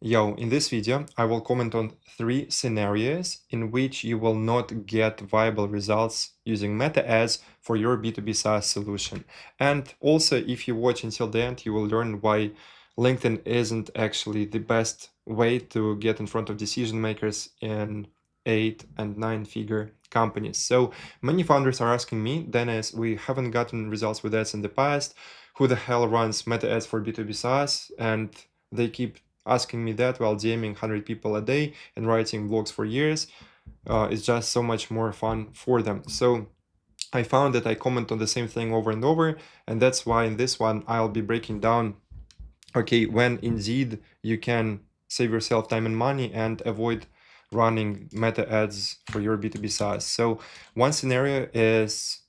Yo, in this video, I will comment on 3 scenarios in which you will not get viable results using meta ads for your B2B SaaS solution. And also, if you watch until the end, you will learn why LinkedIn isn't actually the best way to get in front of decision makers in 8 and 9-figure companies. So many founders are asking me, Denis, we haven't gotten results with ads in the past. Who the hell runs meta ads for B2B SaaS? And they keep asking me that while DMing 100 people a day and writing blogs for years. It's just so much more fun for them. So I found that I comment on the same thing over and over, and that's why in this one I'll be breaking down, okay, when indeed you can save yourself time and money and avoid running meta ads for your B2B SaaS. So one scenario is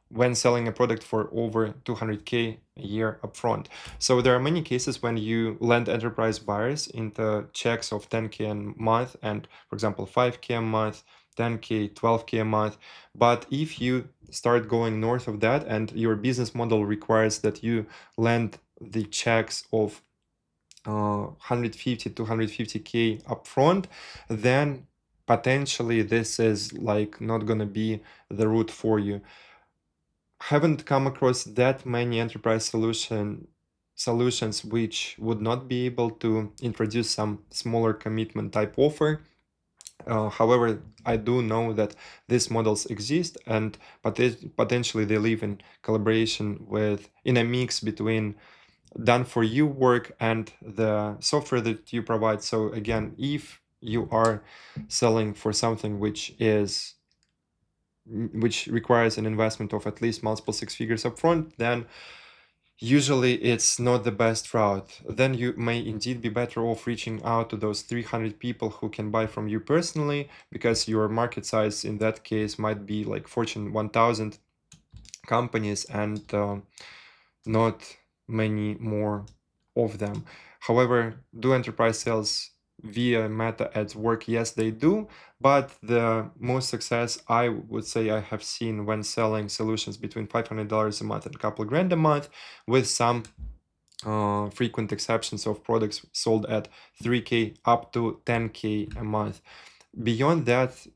when selling a product for over 200K a year upfront. So there are many cases when you land enterprise buyers into checks of 10K a month and, for example, 5K a month, 10K, 12K a month. But if you start going north of that and your business model requires that you land the checks of 150 to 150K upfront, then potentially this is like not gonna be the route for you. Haven't come across that many enterprise solutions which would not be able to introduce some smaller commitment type offer. However, I do know that these models exist, and potentially they live in collaboration in a mix between done for you work and the software that you provide. So again, if you are selling for something which requires an investment of at least multiple 6 figures upfront, then usually it's not the best route. Then you may indeed be better off reaching out to those 300 people who can buy from you personally, because your market size in that case might be like Fortune 1000 companies and not many more of them. However, do enterprise sales via meta ads work? Yes, they do, but the most success I would say I have seen when selling solutions between $500 a month and a couple grand a month, with some frequent exceptions of products sold at 3K up to 10K a month. Beyond that,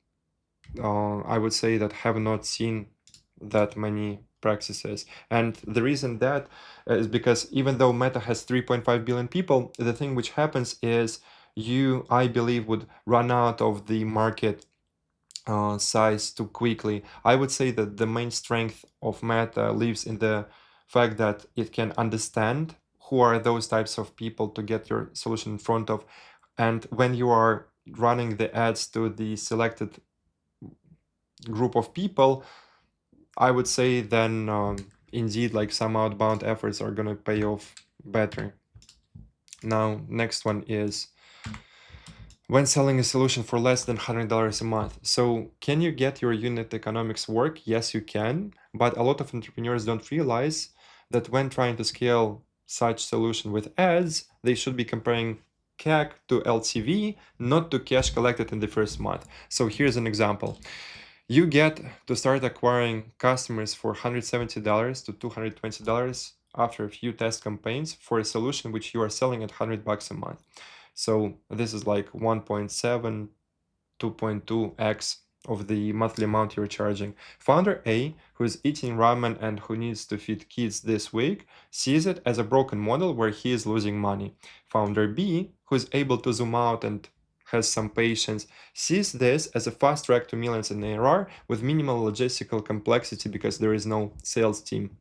I would say that have not seen that many practices. And the reason that is because even though Meta has 3.5 billion people, the thing which happens is you, I believe, would run out of the market size too quickly. I would say that the main strength of Meta lives in the fact that it can understand who are those types of people to get your solution in front of. And when you are running the ads to the selected group of people, I would say then indeed like some outbound efforts are gonna pay off better. Now, next one is when selling a solution for less than $100 a month. So can you get your unit economics work? Yes, you can, but a lot of entrepreneurs don't realize that when trying to scale such solution with ads, they should be comparing CAC to LTV, not to cash collected in the first month. So here's an example. You get to start acquiring customers for $170 to $220 after a few test campaigns for a solution which you are selling at $100 a month. So this is like 1.7, 2.2x of the monthly amount you're charging. Founder A, who is eating ramen and who needs to feed kids this week, sees it as a broken model where he is losing money. Founder B, who is able to zoom out and has some patience, sees this as a fast track to millions in ARR with minimal logistical complexity because there is no sales team.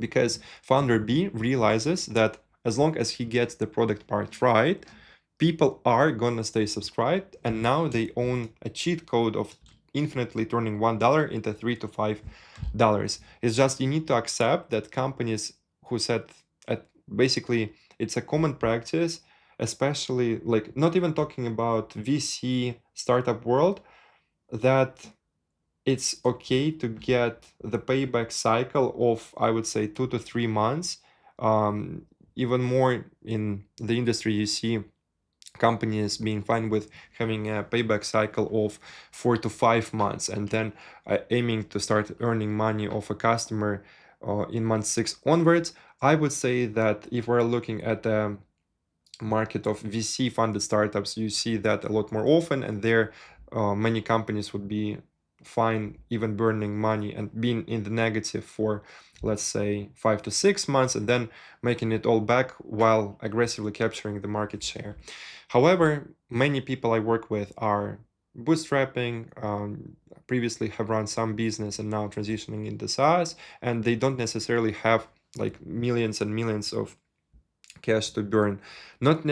Because founder B realizes that as long as he gets the product part right, people are gonna stay subscribed, and now they own a cheat code of infinitely turning $1 into $3 to $5. It's just you need to accept that companies who said basically it's a common practice, especially like not even talking about VC startup world, that it's okay to get the payback cycle of, I would say, 2 to 3 months. Even more in the industry, you see companies being fine with having a payback cycle of 4 to 5 months and then aiming to start earning money off a customer in month 6 onwards. I would say that if we're looking at market of VC funded startups, you see that a lot more often, and there many companies would be fine even burning money and being in the negative for, let's say, 5 to 6 months, and then making it all back while aggressively capturing the market share. However, many people I work with are bootstrapping, previously have run some business and now transitioning into SaaS, and they don't necessarily have like millions and millions of cash to burn. Not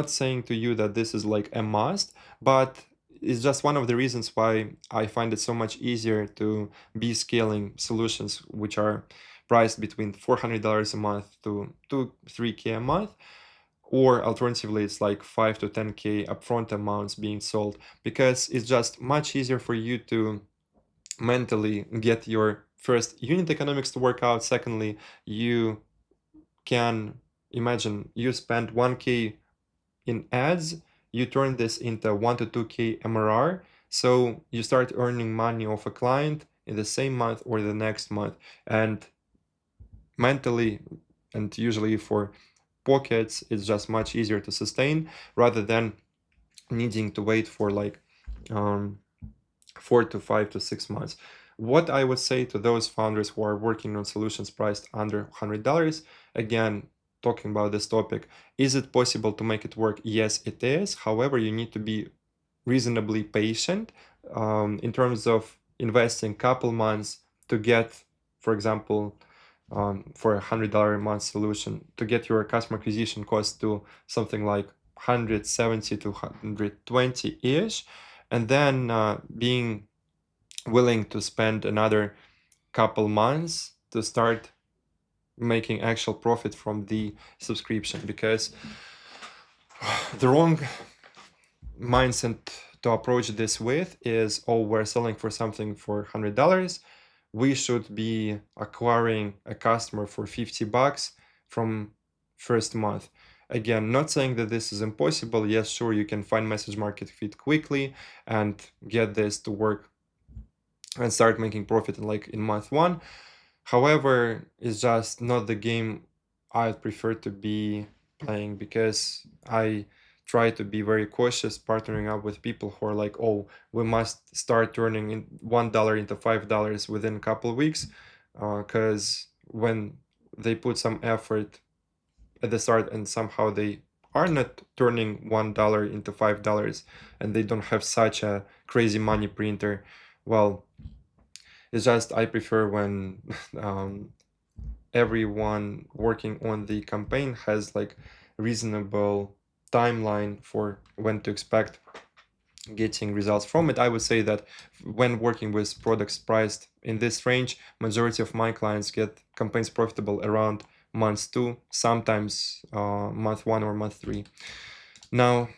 saying to you that this is like a must, but it's just one of the reasons why I find it so much easier to be scaling solutions which are priced between $400 a month to 3K a month, or alternatively it's like 5 to 10K upfront amounts being sold, because it's just much easier for you to mentally get your first unit economics to work out. Secondly, you can imagine you spend 1K in ads, you turn this into 1 to 2K MRR. So you start earning money off a client in the same month or the next month. And mentally, and usually for pockets, it's just much easier to sustain rather than needing to wait for like 4 to 5 to 6 months. What I would say to those founders who are working on solutions priced under $100, again, talking about this topic, is it possible to make it work? Yes, it is. However, you need to be reasonably patient in terms of investing couple months to get, for example, for $100 a month solution, to get your customer acquisition cost to something like 170 to 120-ish, and then being willing to spend another couple months to start making actual profit from the subscription. Because the wrong mindset to approach this with is, oh, we're selling for something for $100, we should be acquiring a customer for $50 from first month. Again, not saying that this is impossible. Yes, sure, you can find message market fit quickly and get this to work and start making profit in month one. However, it's just not the game I'd prefer to be playing, because I try to be very cautious partnering up with people who are like, oh, we must start turning in $1 into $5 within a couple of weeks, because when they put some effort at the start and somehow they are not turning $1 into $5 and they don't have such a crazy money printer, well, it's just I prefer when everyone working on the campaign has like reasonable timeline for when to expect getting results from it. I would say that when working with products priced in this range, majority of my clients get campaigns profitable around month 2, sometimes month 1 or month 3. Now,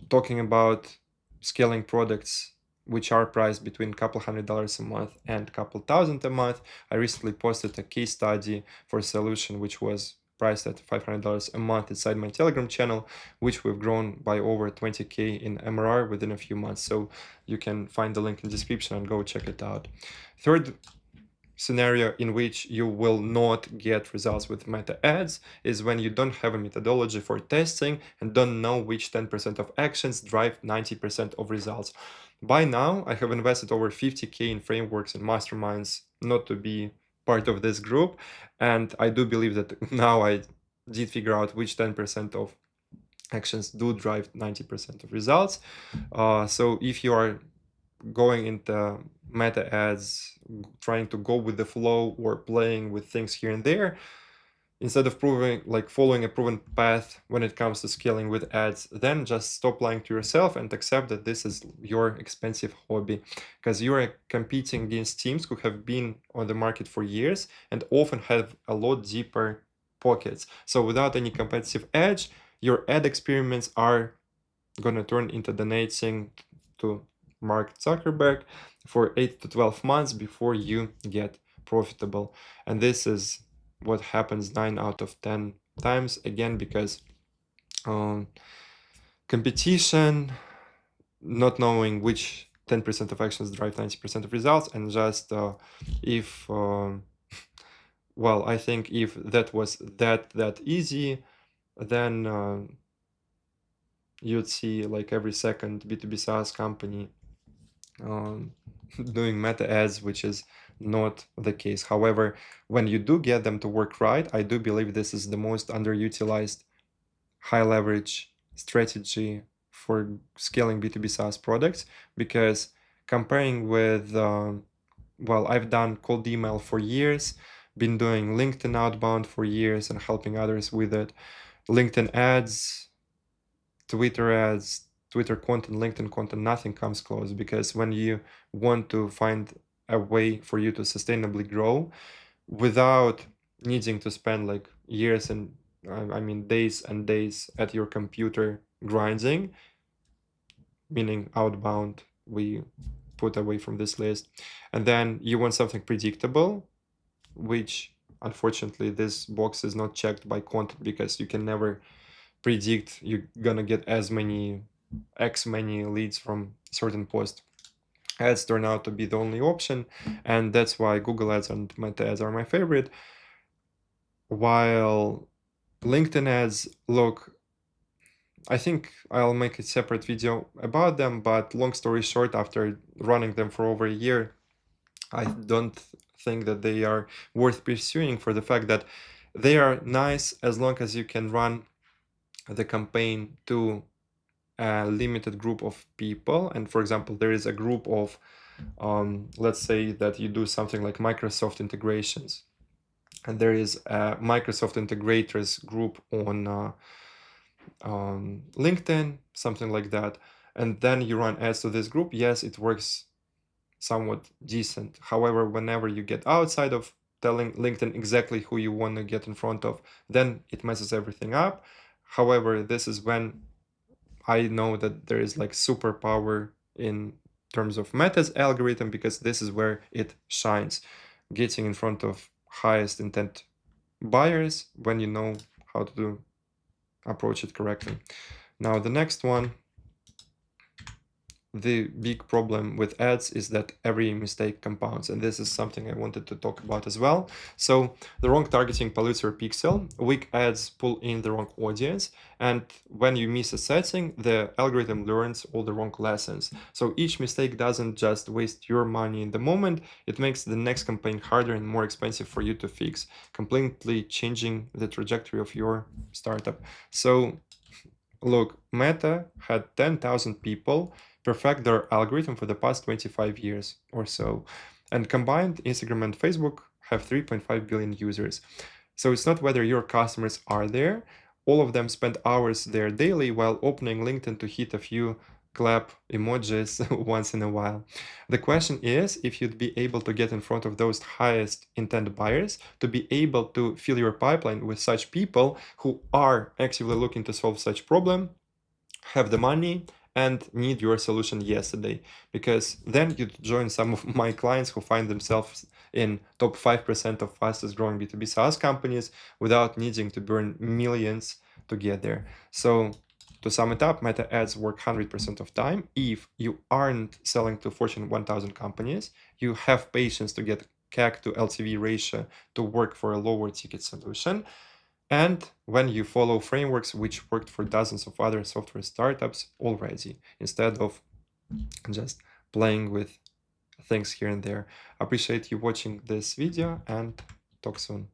talking about scaling products which are priced between a couple $100 a month and a couple thousand a month, I recently posted a case study for a solution which was priced at $500 a month inside my Telegram channel, which we've grown by over 20K in MRR within a few months. So you can find the link in the description and go check it out. Third scenario in which you will not get results with meta ads is when you don't have a methodology for testing and don't know which 10% of actions drive 90% of results. By now, I have invested over 50K in frameworks and masterminds not to be part of this group, and I do believe that now I did figure out which 10% of actions do drive 90% of results. So if you are going into meta ads, trying to go with the flow or playing with things here and there, instead of following a proven path when it comes to scaling with ads, then just stop lying to yourself and accept that this is your expensive hobby, because you are competing against teams who have been on the market for years and often have a lot deeper pockets. So without any competitive edge, your ad experiments are gonna turn into donating to Mark Zuckerberg for 8 to 12 months before you get profitable. And this is what happens 9 out of 10 times, again, because competition, not knowing which 10% of actions drive 90% of results, and just if well, I think if that was that easy, then you'd see like every second B2B SaaS company doing meta ads, which is not the case. However, when you do get them to work right, I do believe this is the most underutilized high leverage strategy for scaling B2B SaaS products, because comparing with, well, I've done cold email for years, been doing LinkedIn outbound for years and helping others with it, LinkedIn ads, Twitter ads, Twitter content, LinkedIn content, nothing comes close, because when you want to find a way for you to sustainably grow without needing to spend like years and I mean days and days at your computer grinding, meaning outbound, we put away from this list, and then you want something predictable, which unfortunately this box is not checked by content, because you can never predict you're gonna get as many leads from certain post. Ads turn out to be the only option, and that's why Google ads and Meta ads are my favorite, while LinkedIn ads, look, I think I'll make a separate video about them, but long story short, after running them for over a year, I don't think that they are worth pursuing, for the fact that they are nice as long as you can run the campaign to a limited group of people. And for example, there is a group of, let's say that you do something like Microsoft integrations, and there is a Microsoft integrators group on LinkedIn, something like that, and then you run ads to this group. Yes, it works somewhat decent. However, whenever you get outside of telling LinkedIn exactly who you want to get in front of, then it messes everything up. However, this is when I know that there is like superpower in terms of Meta's algorithm, because this is where it shines, getting in front of highest intent buyers when you know how to approach it correctly. Now, the next one, the big problem with ads is that every mistake compounds, and this is something I wanted to talk about as well. So the wrong targeting pollutes your pixel, weak ads pull in the wrong audience, and when you miss a setting, the algorithm learns all the wrong lessons. So each mistake doesn't just waste your money in the moment, it makes the next campaign harder and more expensive for you to fix, completely changing the trajectory of your startup. So look, Meta had 10,000 people perfect their algorithm for the past 25 years or so. And combined, Instagram and Facebook have 3.5 billion users. So it's not whether your customers are there. All of them spend hours there daily while opening LinkedIn to hit a few clap emojis once in a while. The question is if you'd be able to get in front of those highest intent buyers, to be able to fill your pipeline with such people who are actively looking to solve such problem, have the money, and need your solution yesterday, because then you join some of my clients who find themselves in top 5% of fastest growing B2B SaaS companies without needing to burn millions to get there. So to sum it up, Meta ads work 100% of time. If you aren't selling to Fortune 1000 companies, you have patience to get CAC to LTV ratio to work for a lower ticket solution, and when you follow frameworks which worked for dozens of other software startups already, instead of just playing with things here and there. Appreciate you watching this video, and talk soon.